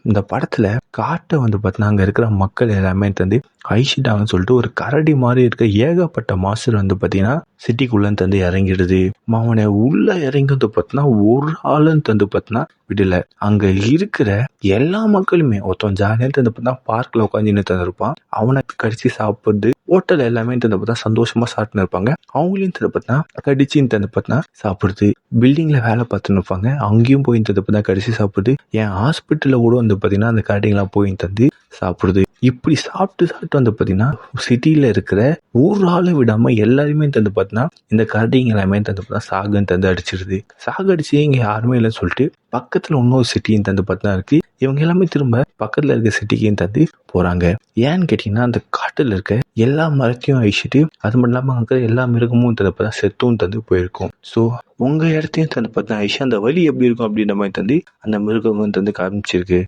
இந்த படத்துல காட்டை வந்து பார்த்தீங்கன்னா அங்கே இருக்கிற மக்கள் எல்லாமே தந்து அழிச்சிட்டாங்கன்னு சொல்லிட்டு ஒரு கரடி மாதிரி இருக்க ஏகப்பட்ட மாஸ்டர் வந்து பார்த்தீங்கன்னா சிட்டிக்குள்ளே தந்து இறங்கிடுது. அவனை உள்ள இறங்கி வந்து பார்த்தீங்கன்னா ஒரு ஆளுன்னு தந்து பார்த்தீங்கன்னா விடல. அங்க இருக்கிற எல்லா மக்களுமே ஒருத்தன் ஜாலியாக தந்து பார்த்தா பார்க்ல உட்காந்து தந்துருப்பான். அவனை கடிச்சு சாப்பிடுறது ஹோட்டல் எல்லாமே தந்து பார்த்தா சந்தோஷமா சாப்பிட்டுன்னு இருப்பாங்க. அவங்களையும் தந்து பார்த்தா கடிச்சின்னு தந்து பார்த்தா சாப்பிடுறது. பில்டிங்ல வேலை பார்த்துன்னு இருப்பாங்க, அங்கேயும் போய் தந்து பார்த்தா கடிச்சு சாப்பிடுது. என் ஹாஸ்பிட்டலில் கூட வந்து பார்த்தீங்கன்னா அந்த கரடிங்கெல்லாம் போய் தந்து சாப்பிடுது. இப்படி சாப்பிட்டு வந்து பார்த்தீங்கன்னா சிட்டியில் இருக்கிற ஒரு ஆளை விடாமல் எல்லாருமே தந்து பார்த்தீங்கன்னா இந்த கரடிங்க எல்லாமே தந்து பார்த்தா சாகுன்னு தந்து அடிச்சிடுது. சாகடிச்சு இங்கே யாருமே இல்லைன்னு சொல்லிட்டு பக்கத்தில் இன்னொரு சிட்டியும் தந்து பார்த்தா இருக்கு. இவங்க எல்லாமே திரும்ப பக்கத்தில் இருக்க சிட்டிக்கையும் தந்து போகிறாங்க. ஏன்னு கேட்டிங்கன்னா அந்த காட்டில் இருக்க எல்லா மரத்தையும் அழிச்சிட்டு அது மட்டும் இல்லாமல் அங்கே எல்லா மிருகமும் தந்து பார்த்தா செத்தும் தந்து போயிருக்கும். ஸோ உங்கள் இடத்தையும் தந்து பார்த்தா அழிச்சு அந்த வலி எப்படி இருக்கும் அப்படின்ற மாதிரி தந்து அந்த மிருகமும் தந்து காமிச்சிருக்கு.